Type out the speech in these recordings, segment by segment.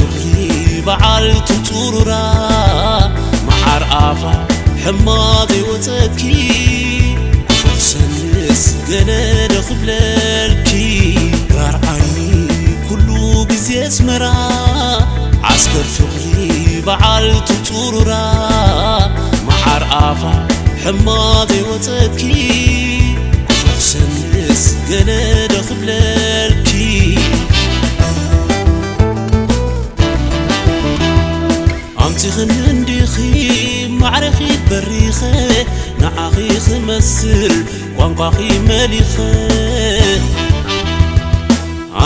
فغلي بعلت طورا معار آفا حماضي وتكي فرسنس قلال خبلالكي غار عيني كله بزي اسمرا عسكر فغلي بعلت طورا معار آفا حماضي وتكي فرسنس قلال خبلالكي أنتي خنن ديخي معرخي بريخي نعاخي خمسل وانقاخي مليخي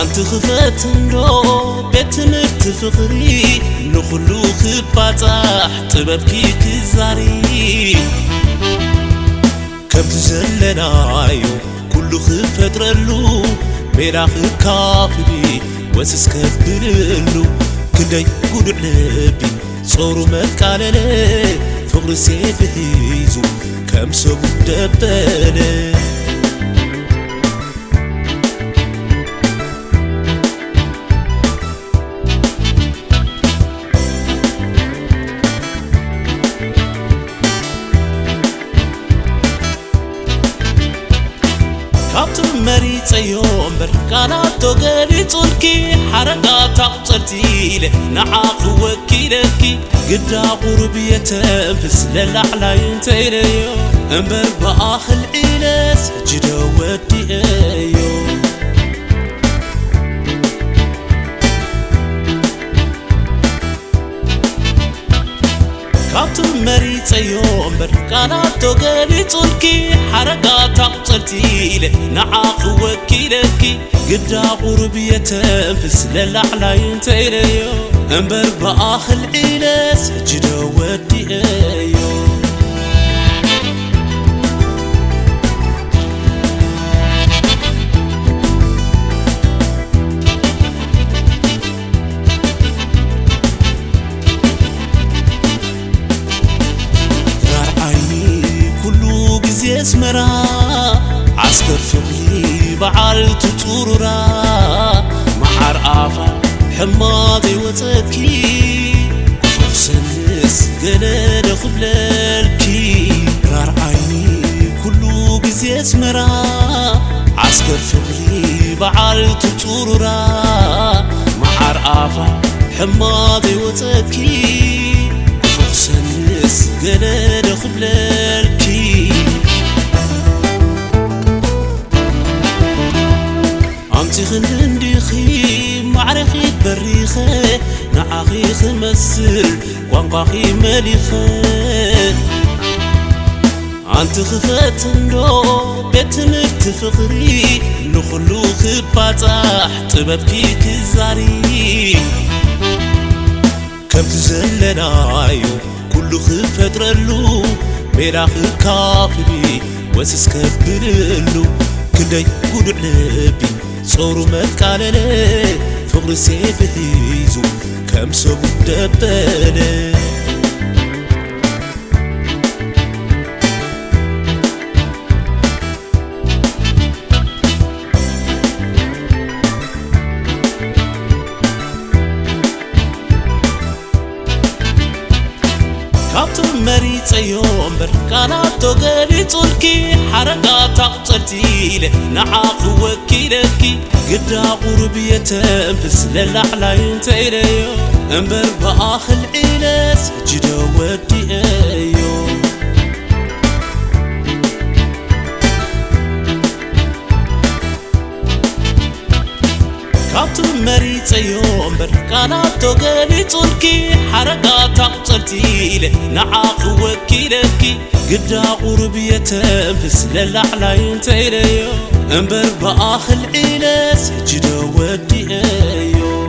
أنت خفت ندو بيت مرتفخري نخلو خباتح طببكي كزاري كبت زلنايو كل خفت رلو ميراخ كافري وسس كبللو كدي قد علبي صورو مكالله فقر سيف هيزو كم سب دبله مريت يوم بركانات وقالي تركي حركات عطرتيلي نعاق وكيلكي قد قربي تنفس للأعلى ينتيلي أمبر بآخر العيلة سجد ودي أيو كابتن مريت يوم بركانات وقالي تركي حركات عطرتيلي نعاق وكيلكي قد قربي تنفس للأعلى ينتيلي أمبر بآخر العيلة سجد ودي أيو اسمرا عسكر فغلي بعلت طورا معار آفا حماضي وتكي فرسنس قلال خبلالكي غار عيني كله بزي اسمرا عسكر فغلي بعلت طورا معار آفا حماضي وتكي فرسنس قلال خبلالكي أنتي خنن ديخي معرخي بريخي نعاخي خمسل وانقاخي مليخي أنت خفت ندو بيت مرتفخري نخلو خباتح طببكي كزاري كم تزلنايو كل خفت رلو ميراخ كافري وسس كبللو كدي قد علبي صورو مكالله فقر سيف هيزو كم سب دبله كابتن مريت يوم بركانات وقالي تركي حركات عطرتيلي نعاق وكيلكي قد قربي تنفس للأعلى ينتيلي أمبر بآخر العيلة سجد ودي أيو كابتن مريت يوم بركانات وقالي تركي حركات عطرتيلي نعاق وكيلكي قد قربي تنفس للأعلى ينتيلي أمبر بآخر العيلة سجد ودي أيو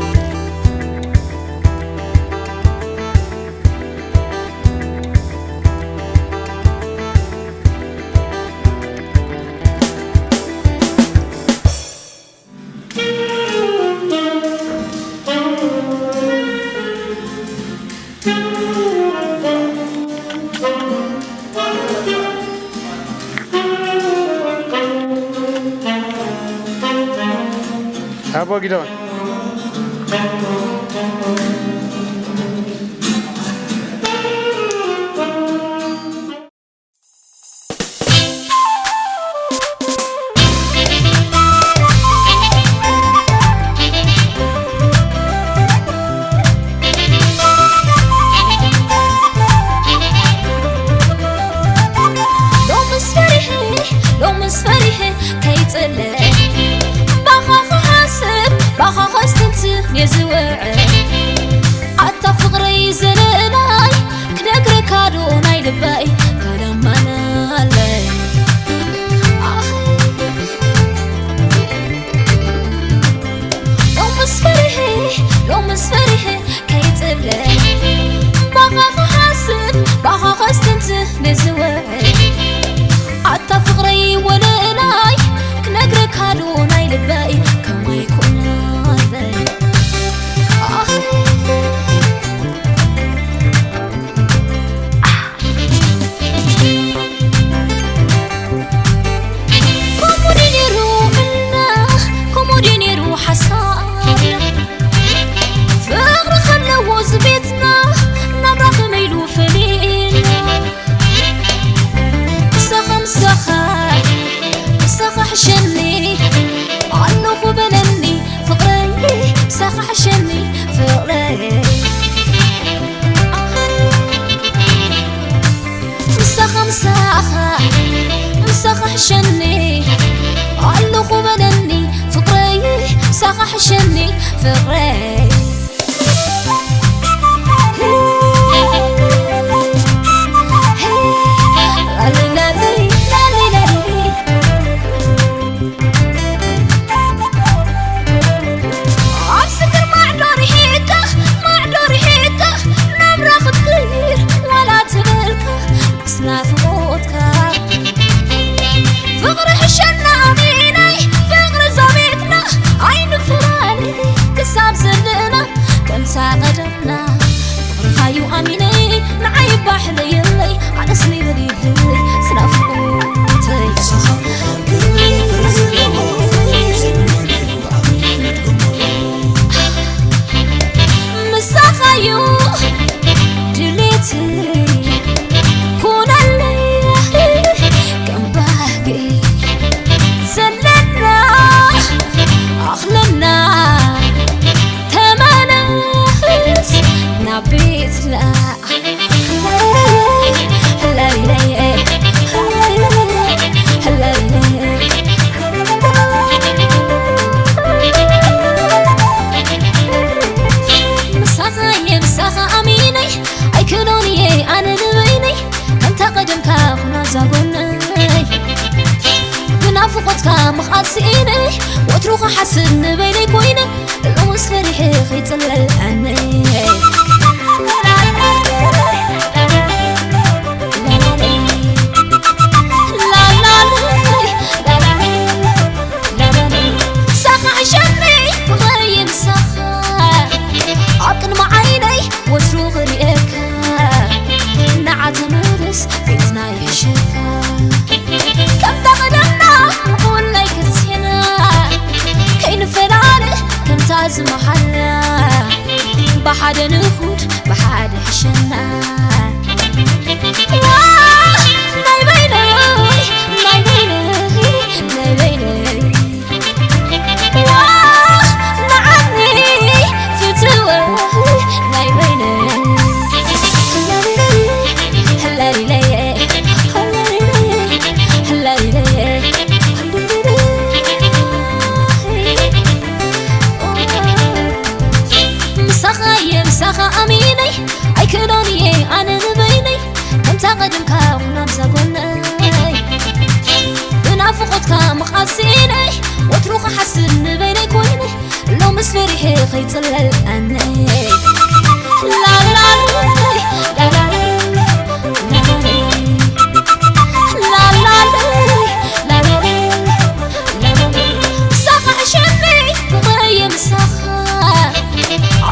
How about you doing? تبلي بغا حاسن بغا خستنت نزوي عطا فقري وللاي كنقرك هالو ناي لباي كما يكون هذي كوموديني روح حصار فقر خلو زبيتنا نبرق ميلو فلينا مسخ حشني عنو قبلني فقري مسخ حشني فقري مسخ حشني عنو قبلني فقري مسخ حشني فقري فقر حشنا عميني فقر زبيتنا عين فراني كساب زلنا كم ساقدنا فقر خايو عميني نعيب بحلي يلي على سني بديلي سنافقوتي مساخايو دليتي نبيت لا مسخة أميني أيكلوني أنا نبيني أنت قدمك هنا زاقوني بنافقتك مخاصيني وتروح حسن بيني كويني لو مسفرحي خيط الأني عقل معيني وتروغ رئيكا نعت مارس بيتنا يحشيكا كم تقدمنا نقول لك تسينا كين فلالي كم تاز محلا بحد نخوت بحد حشنا ناي بيني ناي بيني ناي بيني مسخة أميني أيكلوني أنا نبيني كم تقدمك ونبزا قلني بنافقتك مخاصيني وتروح حسن بيني كويني لو مسفرحي خيط الأني لا لا لا لا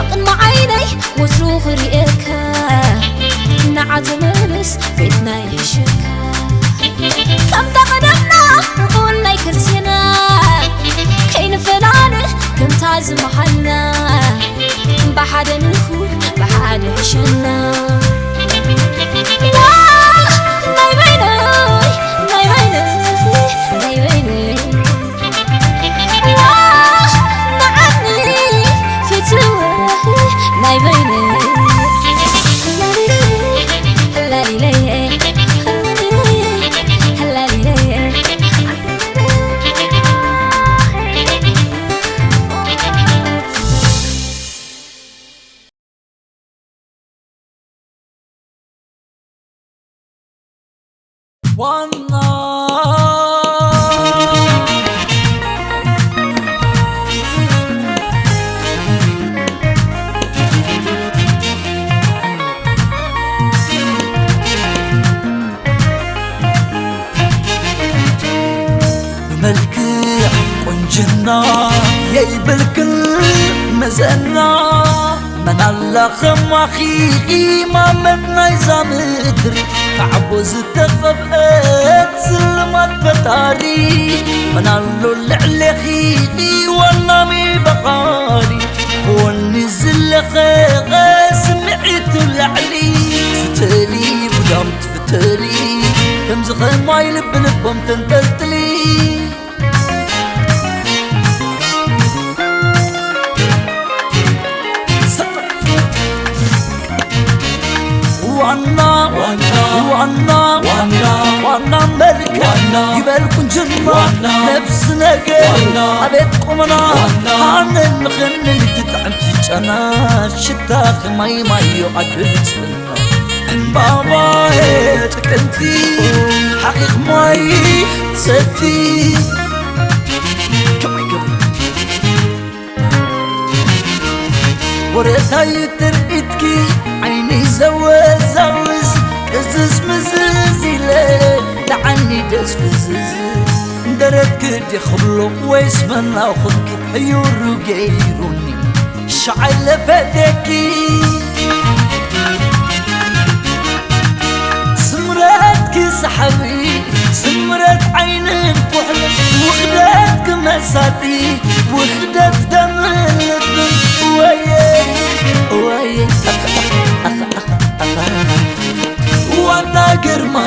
عقل معيني وتروح رئيكا نعت ملس بيتنا يحشيكا كم تقدمنا نقول لي كرسينا كين فلاني كم تعز محلنا بحد نخوت بحد حشنا ناي بيني ناي بيني ناي بيني ناي بيني قنجنا يقبل كل مزنا من الله خم أخي ما مدنا يزامدري كعبوز تفبقت سلمت بطاري من الله اللي خيقي والنامي بقالي والنزل خيغة سمعت العلي فتلي ودمت فتلي كم زخم ما يلب لبهم تنتلتلي وانا ملكة يبالكن جنة نفسنا قل عبيت قمنا عن الخن اللي تتعب تيجانا شتاخ ماي يعدلت بابا هيتك انتي حقيق ماي تسدي وريتها يترقتكي عيني زوز كزز مززي لعني دس فزز درت كدي خبلو ويسمنا وخدك حيور غيروني شعل فدكي سمرتك سحبي سمرت عينك وحلم وخدتك مساتي وخدت دم اللبن ويه وانا قرما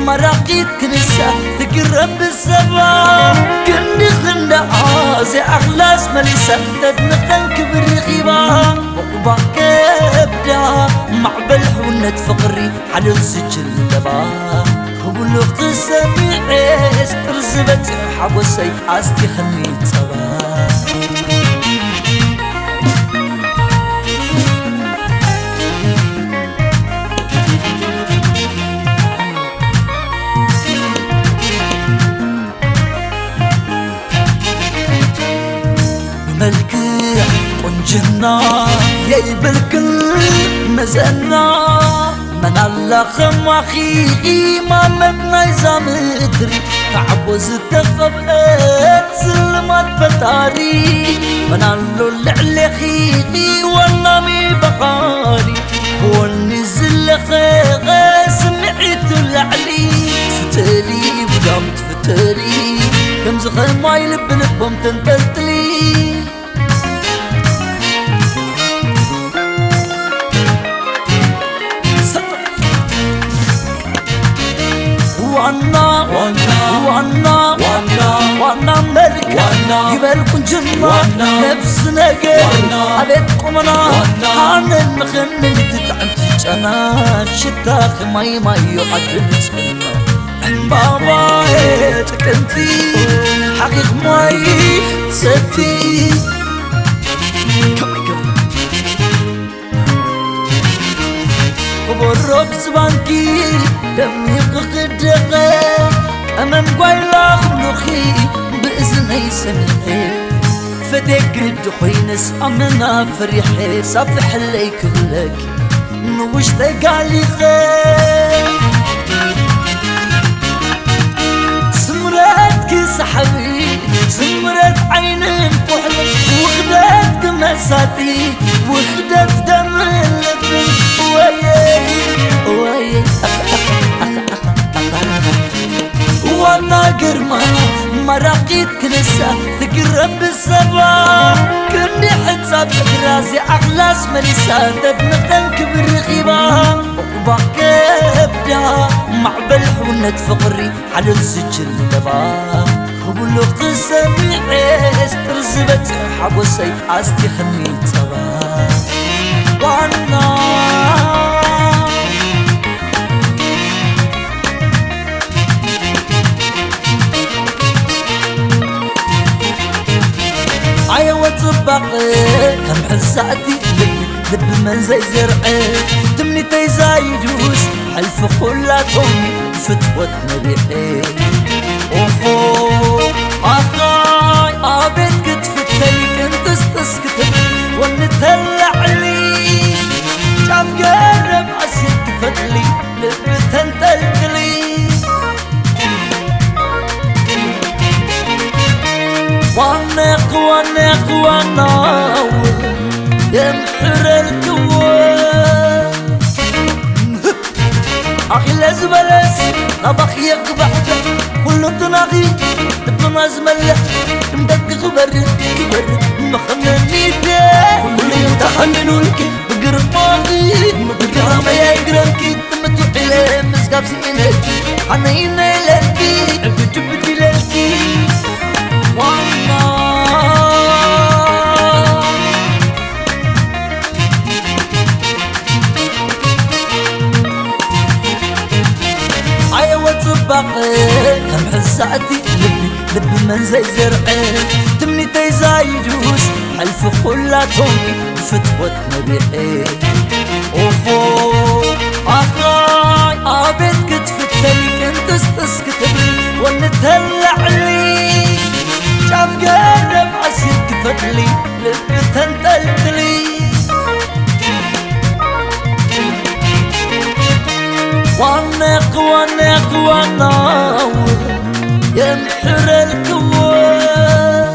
مراقيت كنسة تقرب بالسبا كني خندع زي أخلاص مليسة تدنقنك بالرغيبة وقباك ابدا مع بالحونة فقري على السجل دبا قبل وقت سميعي استرزبت حبوسي عزتي خميت صبا ملكي قنجنا يقبل كل مزنا من الله خم أخي ما مدنا يزامدري كعبوز تفبقت سلمت بطاري من الله اللي خيقي والنامي بقالي والنزل خيغة سمعت العلي فتلي ودمت فتلي كم زخم ما يلب لبهم تنتلتلي وانا ملكة يبالكن جنة نفسنا قل عبيت قمنا عن الخن اللي تتعب تيجانا شتاخ ماي يعدلت بابا هيتك انتي حقيق ماي تسدي وبالرب سبانكي دمي قدقة أمام قايلة خلوخي بإذني سمعي فديك الدخوينس أمنا فريحي صفح اللي كلك نوش تقالي خير سمرتك سحبي سمرت عينك وحلك وخدتك مساتي وخدت دم اللبن ويه وانا قرما مراقيت كنسة تقرب بالسبا كني حساب راسي أخلاص مليسة تدنقنك بالرغيبة وقباك ابدا مع بالحونة فقري على السجل دبا قبل وقت سميعي استرزبت حبوسي عزتي خميت صبا وانا طبقي كم حساتي لب من زي زرعي تمني تيزايدوس حلف خلاتهم فتوة نبيعي اوهو اخاي ابيت كتفت سيك انت استسكتب ونتهلع لي شاف قرب عسيت فتلي لب تنتلتلي وانا قوانا يمحر الكوان أخي لازبلس نبخ يقبح كل تناغي تبنا زملح مدق برد كبرد مخنني كل يتحننوا لك بقرباغي بقرامة يا يقرمكي تمتو حلي مسقاب سينك حنينا لكي بدي لكي والله طبقي كم حساتي لب من زي زرعي تمني تيزايدوس ألف خلاتهم فتوة نبيعي أوفو أخاي أبيت كتفت سليك انت استسكتبلي ونتهلع لي شاف قرب عسير كفتلي لب تنتلتلي وانق وانق وناور يمحر الكوان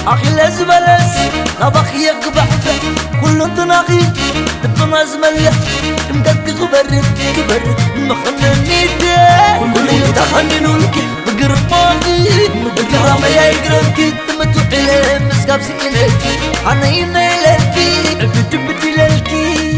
أخي لازبلس نبخ يقبح كل تناغي تبنا زملح مدق برد كبرد مخنني كل يتحننوا لك بقرباغي بقرامة يا يقرمكي تمتو حلي مسقاب سينك حنينا لكي بدي لكي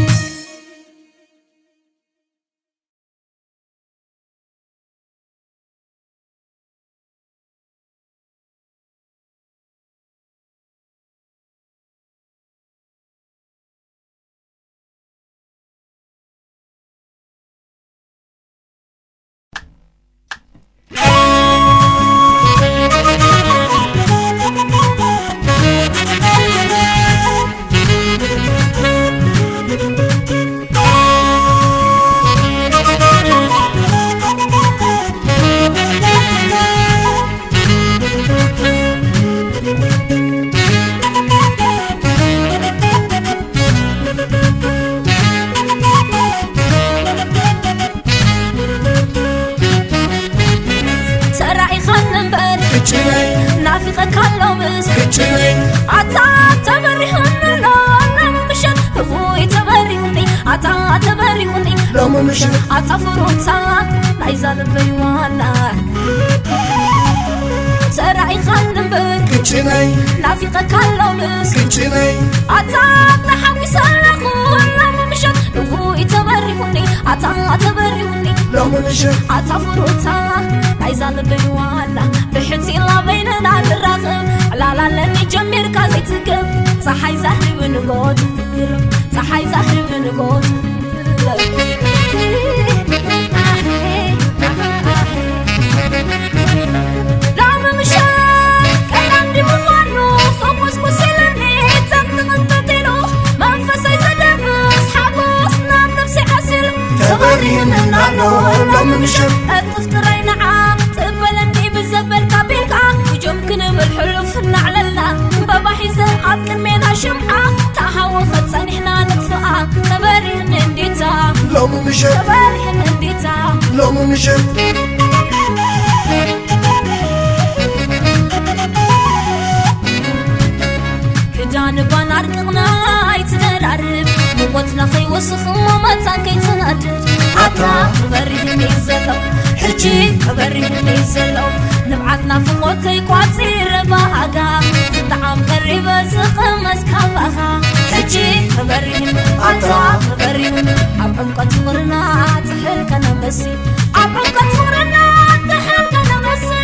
نافقة كالو مس عطا تبريهن لا مشت هوي تبريهني عطا تبريهني لو مشت عطا فروتا لايزا لبيوانا سرعي خان بر نافقة كالو مس عطا تحوي سلخو لا مشت هوي تبريهني عطا تبريهني لو مشت عطا فروتا لايزا لبيوانا بحتي لا بيننا الرغم لا لني جمير كازي تقم صحي زهري بنقود صحي زهري بنقود لا ممشاك أنا عندي مفانو فوقس كسلني تمتغطتينو منفسي زدبس حبوس نام نفسي حسل تبرين النانو لا ممشاك التفترين عام تقبلني بالزبل كابيلكا وجمكن بالحلف نعللنا بابا حيزة عطل مينا شمعة تحوفت سنحنا نطفئة تبرين انديتا لو ممشت تبرين انديتا لو ممشت كدان بانار قغنا يتنرارب موتنا خي وسخ ومتان كي تنادر عطا تبرين يزلو حجي تبرين يزلو نبعتنا في موتي كواتي رباها تطعم قريبا زقمس كابها حجي تبرين عطا تبرين عبعمك تفرنا تحل كنا مسي عبعمك تفرنا تحل كنا مسي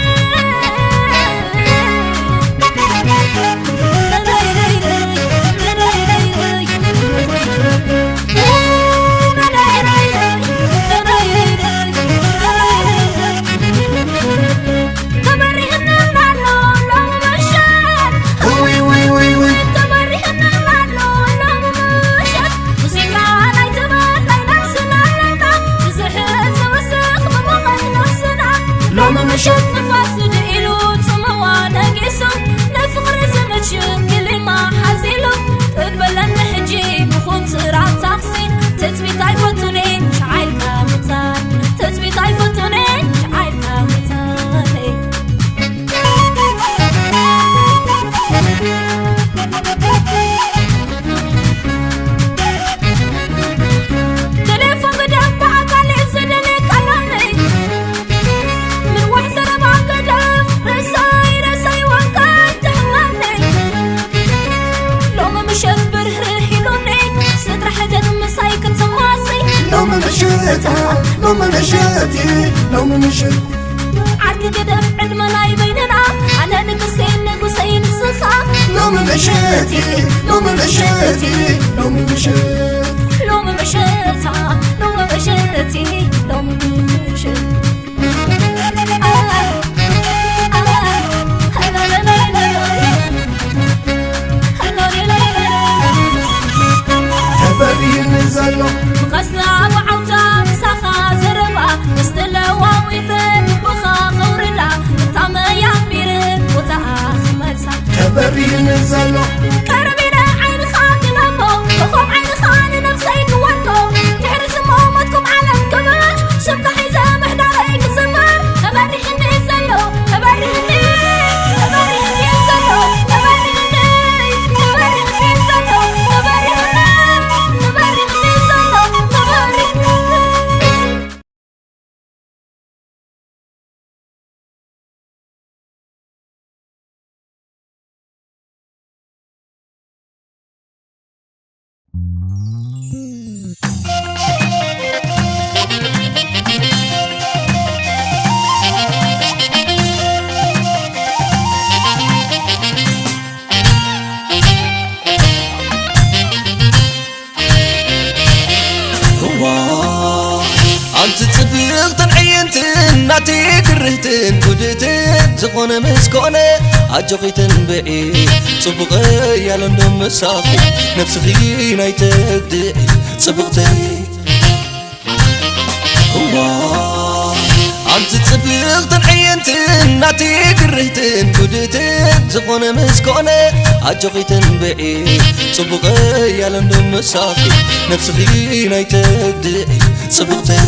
مشت نفاس دقيلو تموانا قيسو نفغر زمتشو كل ما حزيلو تقبلن حجي بخون صراط تقسين تتبيت عيفتوني شعيل كامتان تتبيت عيفتوني شعيل كامتان مشيتها لوم مشيتي لوم مشيت عرك قدم علم لاي بيننا أنا نقصين السخا لوم مشيتي لوم مشيتي لوم مشيت لوم مشيتها لوم مشيتي لوم مشيت زلو قصنا وعوتا مساخا زربا مستلوا ويثن بخا غورلا طعم يامير وتاخ مسا كبرين زلو كربينا عين خان لمو وخم عين خان نفسي قوتكم نحرس مومتكم على الكبش شبك حيزة محداريك الزمر كبريني زلو كبريني كبريني زلو كبريني كبريني زلو كبريني ناتي كرهتن كدتن زقون مسكونة عجقيتن بعيد صبغة يالندم مساقي نفسي نايتك صبغتي أنت تصبغتن عينتن ناتي كرهتن كدتن زقون مسكونة عجقيتن بعيد صبغة يالندم مساقي نفسي نايتك صبغتي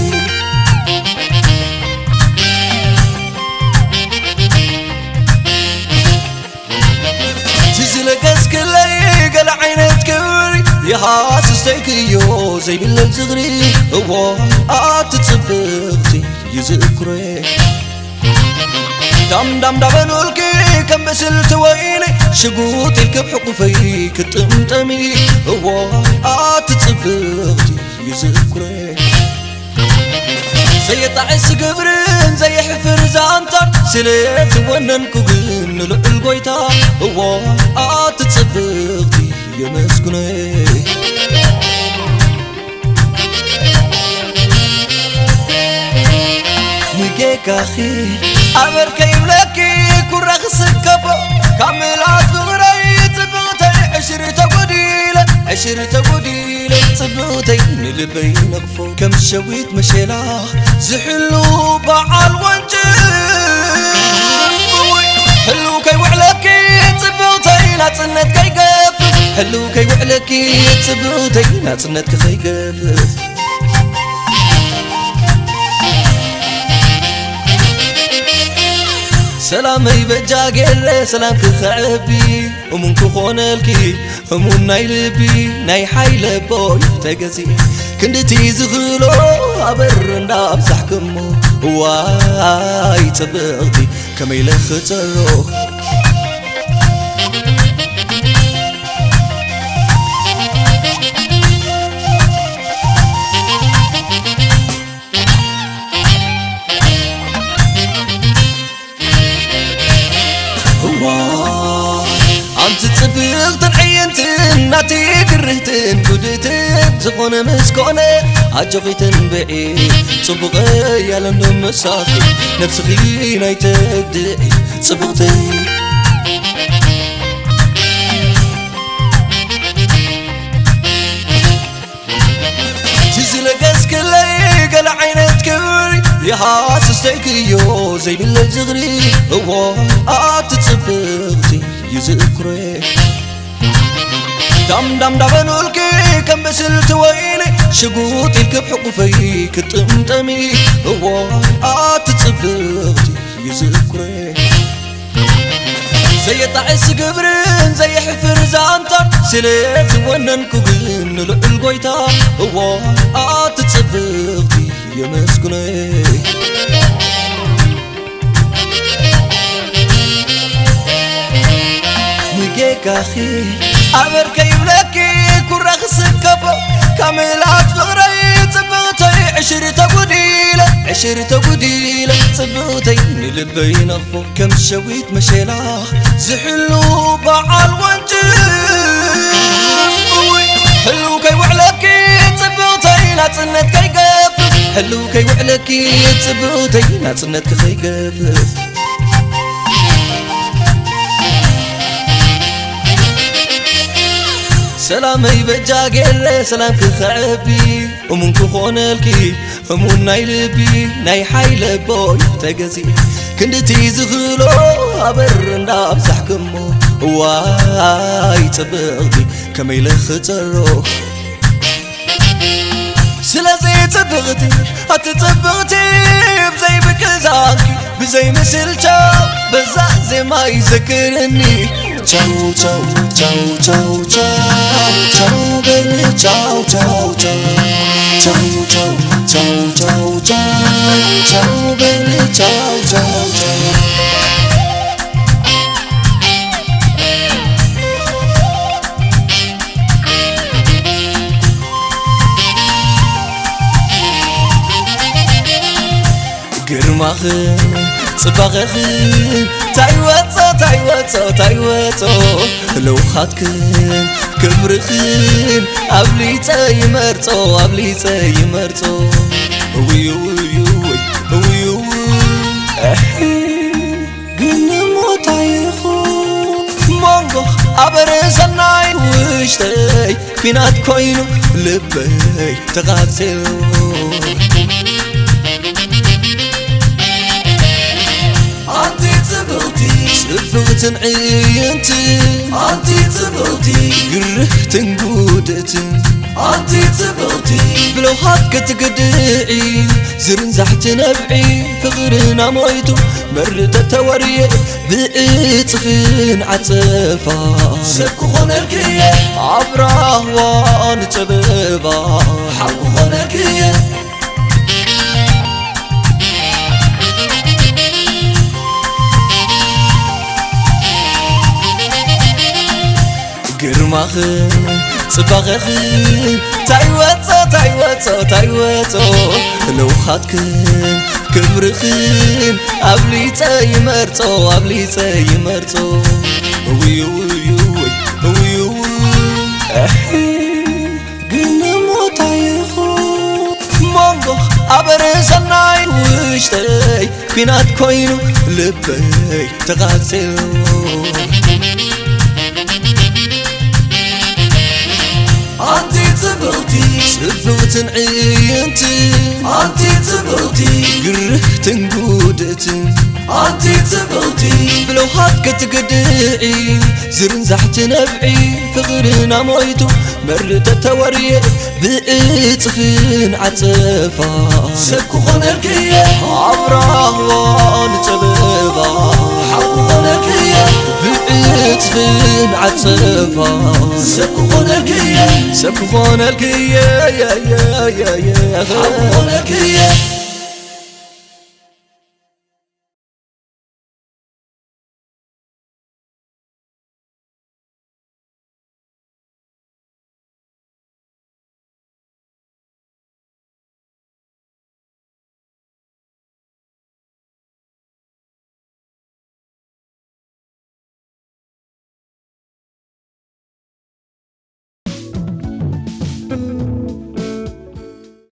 لقس كلي قل عينت كبري يا حاسستيك يو زي بالليل صغري هو تتصبغتي يذكري دم دم دبنولكي كم بسلت ويني شقوطي الكبحق فيك تمتمي هو تتصبغتي يذكري زي طعس قبرن زي حفر زانتر سليت وننكو قلن القويتا هو تتصبغتي يا مسكني نجيك أخي أمر كيملكي كرخ سكبو كاملات بغري تبغتي عشرة قديلة صبغتي نلبي نغفو كم شويت مشيلا زحلو بعال وانجل حلو كي وعلكي صبغتي لا تصنت كي قفل حلو كي وعلكي صبغتي لا تصنت كي قفل سلامي بجاقل سلام كخعبي ومنكو خونالكي همون ناي لبي ناي حايل بوي تقزي كندتي زغلو عبر نداب زحكمو واي تبغتي كميل خطرو أنت تصبغتن عينتن ناتي كرهتن كدتن زقون مسكونة عجقيتن بعيد صبغة يالندم مساقي نفسي نايتك دقي صبغتي تزلقس كلي قل عينت كبري يا حاسستيك يو زي بالليل صغري هو تتصبغتي يذكري دم دم دبنولكي كم بسلت ويني شقوطي الكبحق فيك تمتمي هو تتصبغتي يذكري زي طعس قبرن زي حفر زانتر سليت وننكو قلن القويتا هو تتصبغتي يا مسكني نجيك أخي أمر كيملكي كرخ سكبو كاملات بغري صبغتي عشرة عشر تودي لتصبغتي نلبي نغفو كم شويت مشيلا زحلو بعال وانجي حلو كي وعلكي تصبغتي ناصنت كي قفف حلو كي وعلكي تصبغتي ناصنت كي قفف سلامي بجاقل سلام كخعبي ومن كخونلكي همون ناي لبي ناي حايل بوي تقزي كندتي زغلو عبر نداب زحكمو واي تبغدي كميل خطرو سلازي تبغدي هتتبغدي بزي بكزاكي بزي مسلتا بزازي ما يذكرني Ciao ciao ciao ciao ciao ciao baby ciao ciao ciao ciao ciao ciao ciao ciao ciao baby ciao ciao ciao Girmachen صباغخن تايواتو لو خاتكن كبرخن أبلي تايمرتو ويو قنمو تايخو مانغو أبرزناي وشتاي كينات كوينو لبي تغاتلو صبغتن عينتي أنتي صبغتي قرهتن قودتن أنتي صبغتي بلوحات كتقدعي زرن زحت نبعي فغرنا مويتو مرد التورية بإطفين عطفا سكو خونكية عبره وان تببا حقو خونكية Girmachen, صباغخن تايواتو لو خاتكن كبرخن أبلي تايمرتو ويو قنمو تايخو مانغو أبرزناي وشتاي كينات كوينو لبي تغاتلو أنتي صبغتي صبغتن عينتي أنتي صبغتي قرهتن قودتن أنتي صبغتي بلوحات كتقدعي زرن زحت نبعي فغرنا مويتو مرد التورية بإطفين عطفا سكو خونكية عبره وان تببا حقو خونكية بإطفين عطفا سكو خونكية حقو خونكية